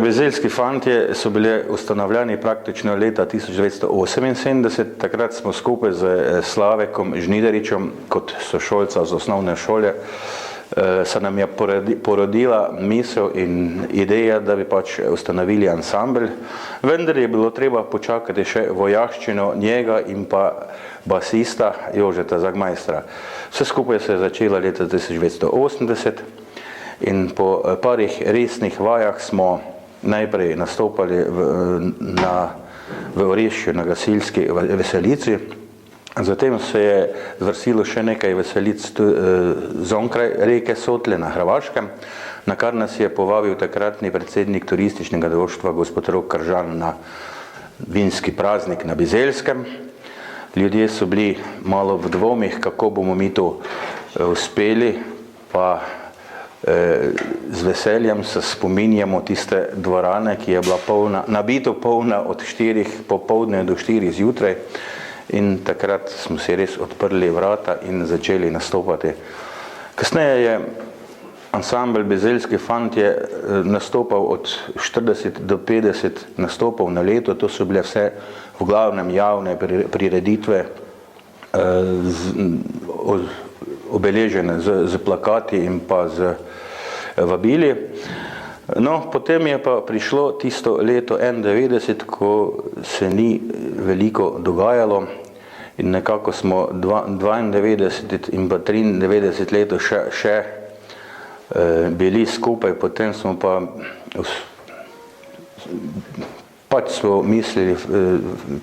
Bizeljski fantje so bili ustanovljeni praktično leta 1978, takrat smo skupaj z Slavekom Žnidaričem kot sošolca z osnovne šole, se nam je porodila misel in ideja, da bi pač ustanovili ansambl, vendar je bilo treba počakati še vojaščino njega in pa basista Jožeta Zagmajstra. Vse skupaj se je začelo leta 1980 in po parih resnih vajah smo najprej nastopali v Orešju na gasilski veselici, zatem se je zvrstilo še nekaj veselic zonkraj reke Sotle na Hrvaškem, na kar nas je povabil takratni predsednik turističnega društva gospod Rok Kržan na vinski praznik na Bizeljskem. Ljudje so bili malo v dvomih, kako bomo mi to uspeli, pa z veseljem se spominjamo tiste dvorane, ki je bila polna, nabito polna od 4 popoldne do 4 zjutraj, in takrat smo si res odprli vrata in začeli nastopati. Kasneje je ansambl Bizeljski fantje nastopal od 40 do 50 nastopov na leto, to so bile vse v glavnem javne prireditve, obeležene z plakati in pa z vabili. No, potem je pa prišlo tisto leto 91, ko se ni veliko dogajalo in nekako smo 92 in pa 93 leto še bili skupaj, potem smo pač smo mislili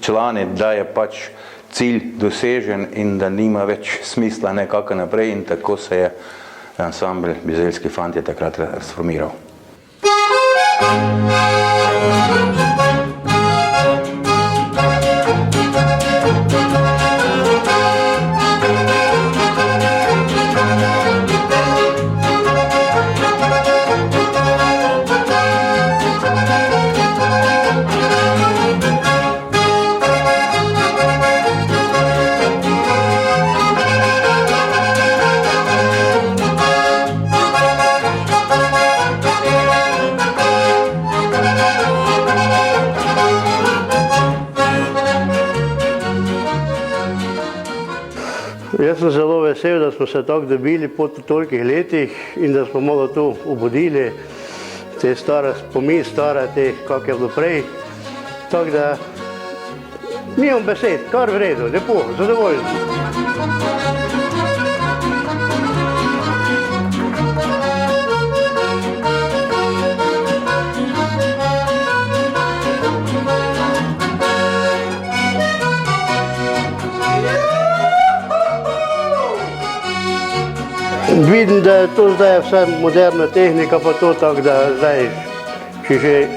člani, da je pač cilj dosežen in da nima več smisla nekako naprej, in tako se je ansambl Bizeljski fantje takrat transformiral. Jaz sem zelo vesel, da smo se tako dobili po tolikih letih in da smo malo tu obudili te stare spomin, stare te, kak je bilo prej. Tako da nimam besed, kar v redu, lepo, zadovoljno. Vidim, da je to zdaj vse moderna tehnika, pa to tako, da zdaj, če že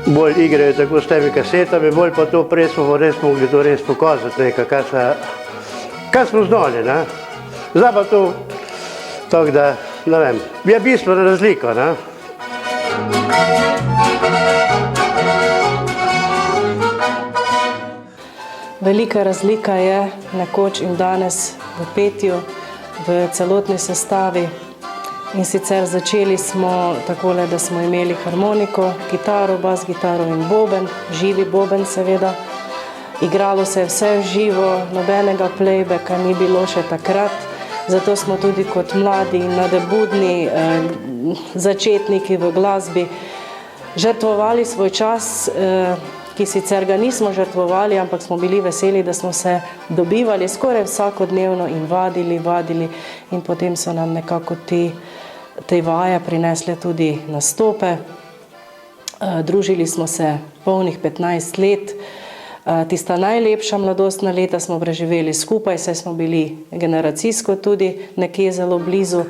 bolj igrajo tako s temi kasetami, bolj pa to prej smo res mogli to res pokazati nekaj, kaj smo znali, ne. Zdaj pa to, tako da, ne vem, je bistvena razlika, ne. Velika razlika je nekoč in danes v petju, v celotni sestavi. In sicer začeli smo takole, da smo imeli harmoniko, kitaro, bas kitaro in boben, živi boben seveda. Igralo se je vse v živo, nobenega playbacka ni bilo še takrat, zato smo tudi kot mladi in nadebudni začetniki v glasbi žrtvovali svoj čas, ki sicer ga nismo žrtvovali, ampak smo bili veseli, da smo se dobivali skoraj vsakodnevno in vadili in potem so nam nekako te vaje prinesle tudi nastope. Družili smo se polnih 15 let. Tista najlepša mladostna leta smo preživeli skupaj, saj smo bili generacijsko tudi nekje zelo blizu.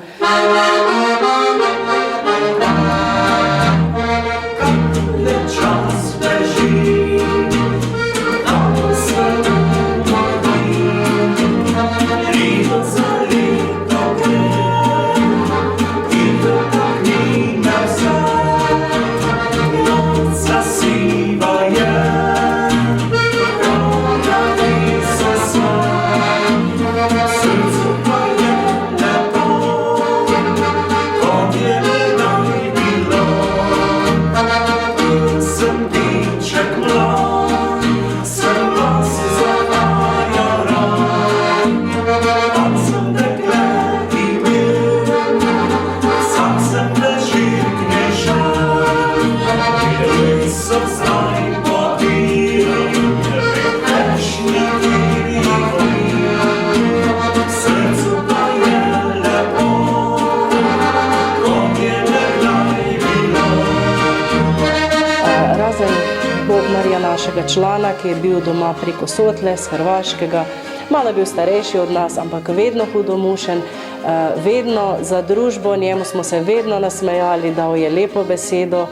Našega člana, ki je bil doma preko Sotle, z Hrvaškega. Malo je bil starejši od nas, ampak vedno hudomušen, vedno za družbo, njemu smo se vedno nasmejali, dal je lepo besedo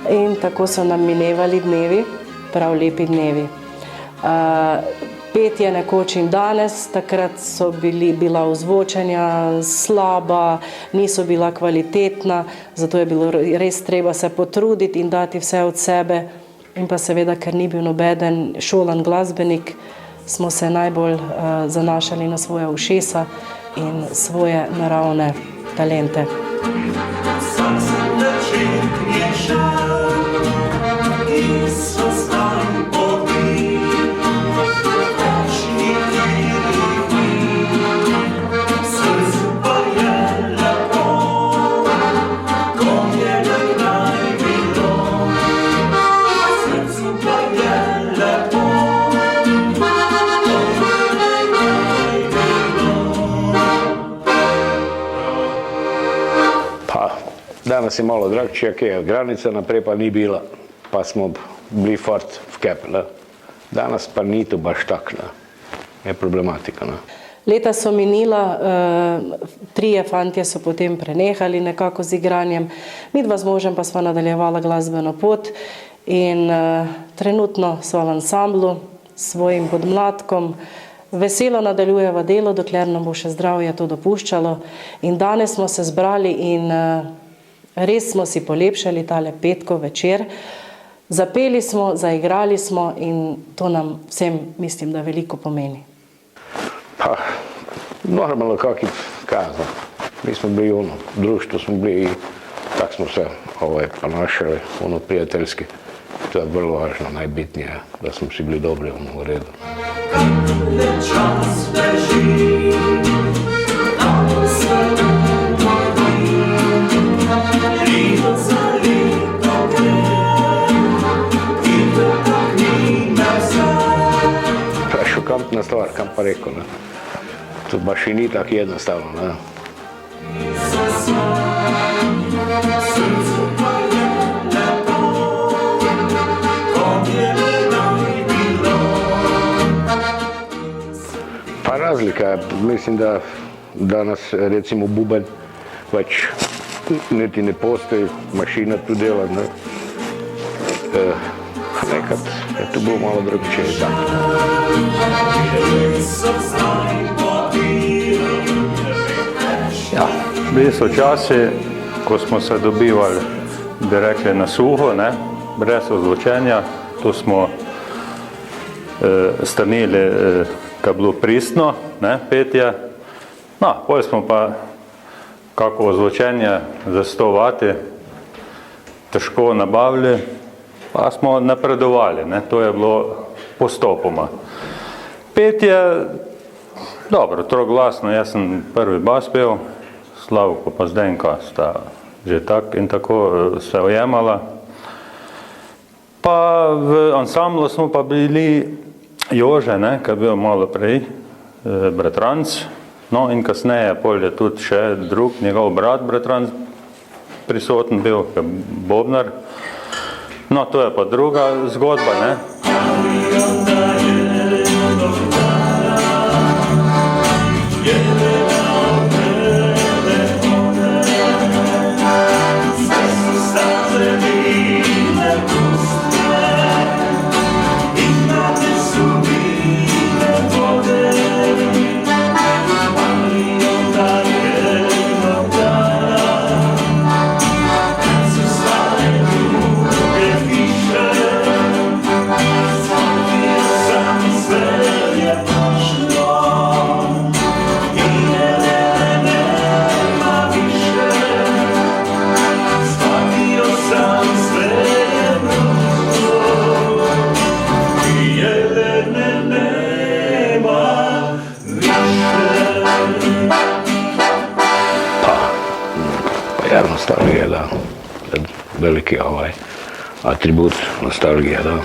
in tako so nam minevali dnevi, prav lepi dnevi. Petje nekoč in danes, takrat so bila ozvočenja slaba, niso bila kvalitetna, zato je bilo res treba se potruditi in dati vse od sebe. In pa seveda, ker ni bil nobeden šolan glasbenik, smo se najbolj zanašali na svoja ušesa in svoje naravne talente. Danas je malo dragčija, kaj je granica, naprej pa ni bila, pa smo bili fort v kep. Danes pa ni to baš tak, je problematika. Leta so minila, 3 fantje so potem prenehali nekako z igranjem, midva z možem pa sva nadaljevala glasbeno pot in trenutno sva v ansamblu s svojim podmladkom. Veselo nadaljujeva delo, dokler nam bo še zdravje to dopuščalo in danes smo se zbrali in res smo si polepšali tale petkov večer. Zapeli smo, zaigrali smo in to nam vsem, mislim, da veliko pomeni. Pa, normalno, kak je kazno. Mi smo bili v društvu, smo bili in tako smo se ponašali, prijateljski. To je vrlo važno, najbitnije, da smo si bili dobri v redu. Šokantna stvar, kam pa rekel, ne. To baš i ni tako jednostavno, ne. Pa razlika je, mislim da danas recimo bubanj već niti ne postoji, mašina tu dela, ne. Nekad je to bilo malo drugačije i tako. Ja, bili so časi, ko smo se dobivali, bi rekli, na suho, ne, brez ozvočenja. Tu smo strnili, ko je bilo pristno, ne, petje. No, potem smo pa kako ozvočenje za 100 vati težko nabavili, pa smo napredovali, ne, to je bilo postopoma. Petje, dobro, troglasno, jaz sem prvi bas pel, Slavko pa Zdenka sta že tak in tako se ujemala. Pa v ansamblu smo pa bili Jože, ne, ki je bil malo prej, bratranc, no in kasneje pol je tudi še drug, njegov brat bratranc prisoten bil, bobnar. No, to je pa druga zgodba, ne. Nostalgija, da. Veliki atribut nostalgija, da.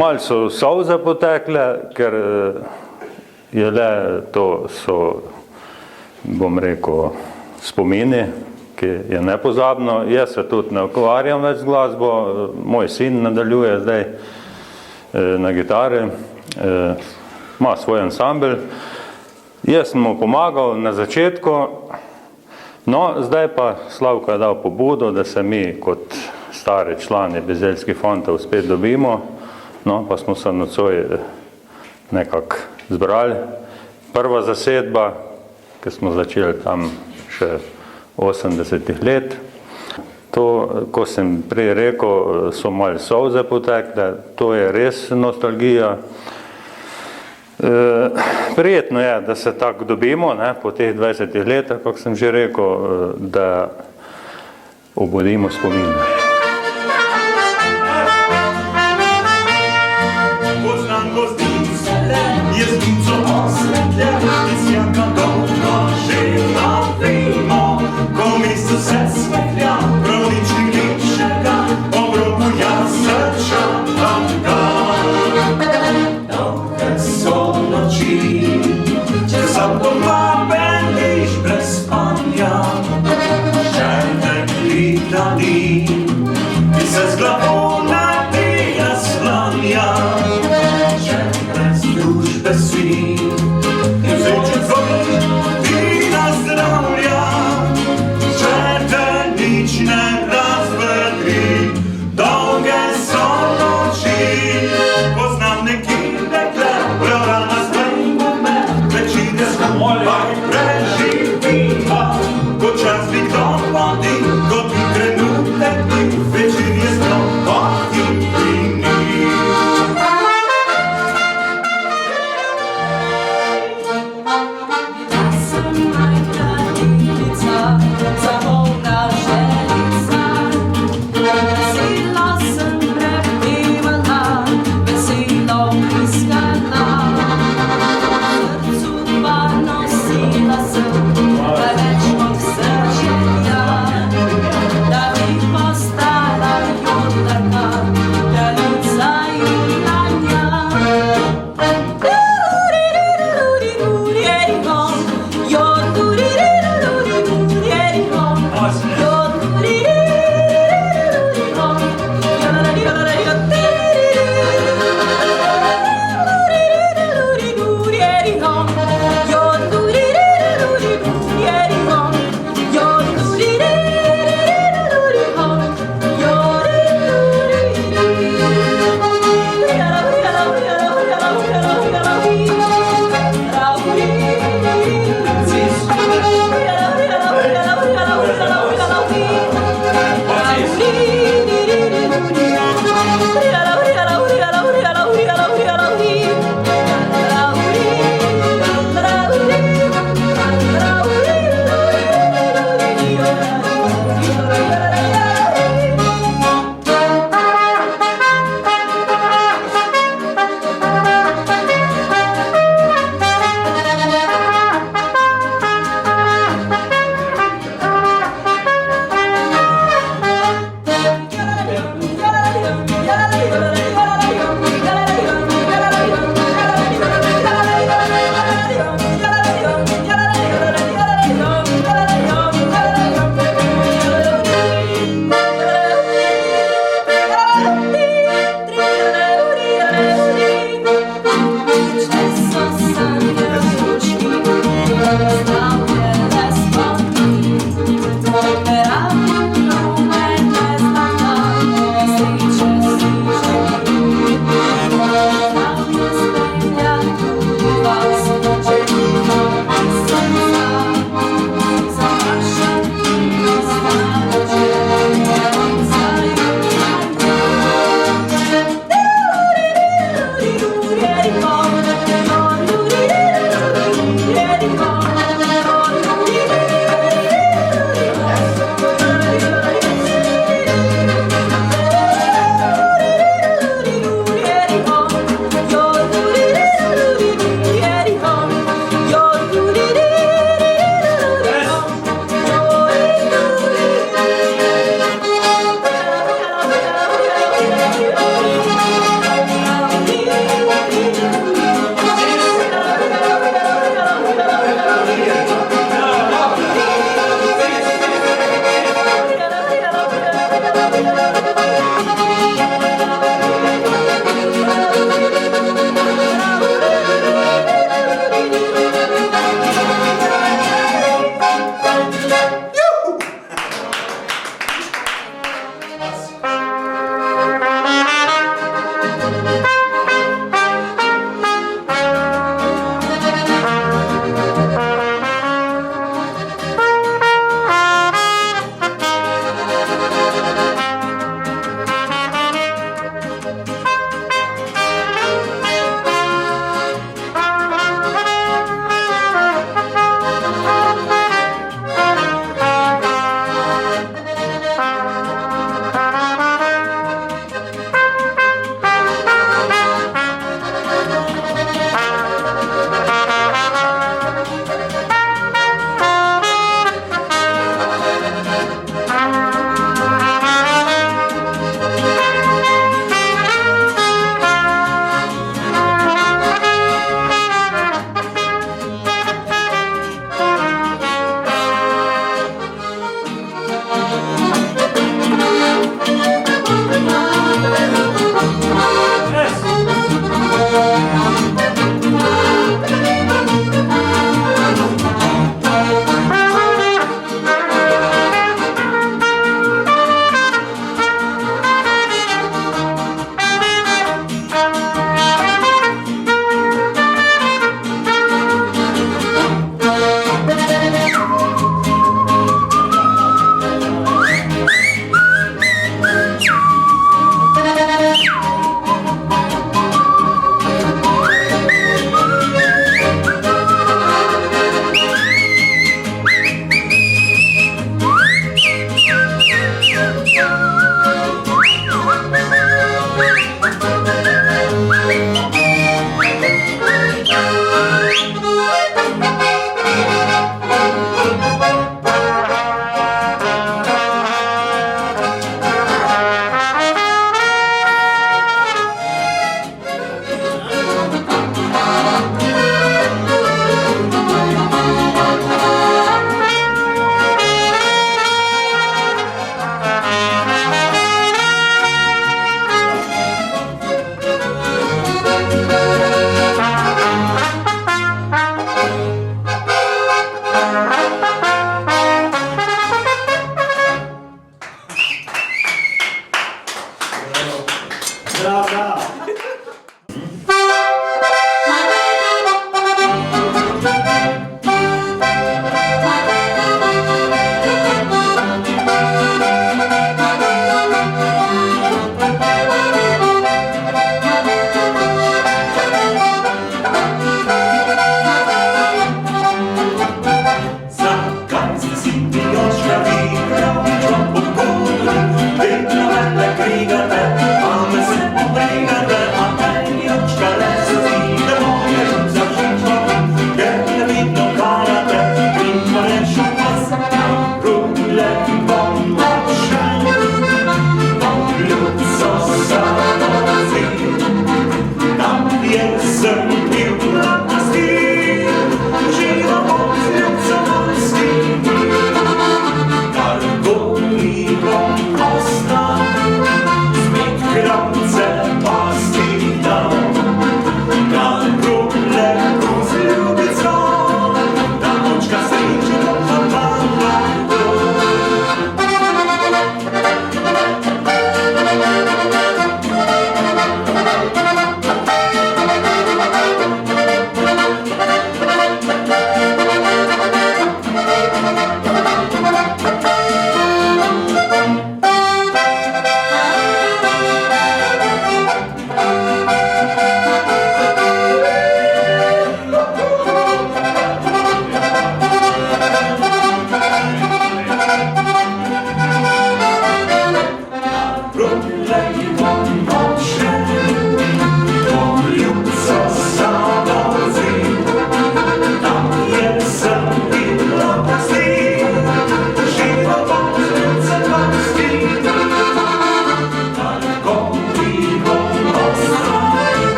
Malo so solze potekle, ker je le to so, bom rekel, spomini, ki je nepozabno. Jaz se tudi ne ukvarjam več z glasbo, moj sin nadaljuje zdaj na gitari, ima svoj ansambel. Jaz sem mu pomagal na začetku, no zdaj pa Slavko je dal pobudo, da se mi kot stari člani Bizeljskih fontov spet dobimo, no pa smo se nocoj nekako zbrali. Prva zasedba, ki smo začeli tam še 80-ih let. To, ko sem prej rekel, so malo solze potekle, to je res nostalgija. Prijetno je, da se tako dobimo, ne, po teh 20 letih, kako sem že rekel, da obudimo spomin. Poznam gozdice, je znico osvetlja, iz jaka dobro živa vimo, ko mesto se svetlja, prav nič ni lepšega, obroku jaz začakam ga. Dolge so noči, če sam doma beliš brez spanja, želtek lita ni, ki se z glavo nabija slanja. Družbe si in sreče tvoj ti nazdravlja, če te nič ne razvedri, dolge so noči. Poznam neki dekle, prav rana sprejme me, večine skupaj preživiva, ko čas mi kdo vodi, ko ti trenutek ni, večin je zdravoti in ni. Zahovna želja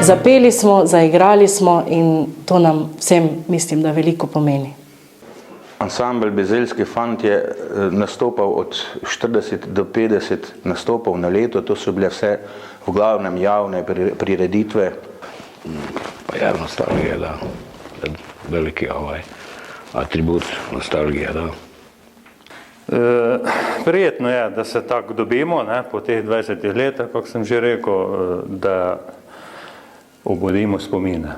Zapeli smo, zaigrali smo in to nam vsem, mislim, da veliko pomeni. Ansambel Bezeljski fant je nastopal od 40 do 50 nastopov na leto, to so bile vse v glavnem javne prireditve. Pa je nostalgija, da. Veliki atribut nostalgije, da. Prijetno je, da se tako dobimo, ne, po teh 20 letih, kako sem že rekel, da obudimo spomine.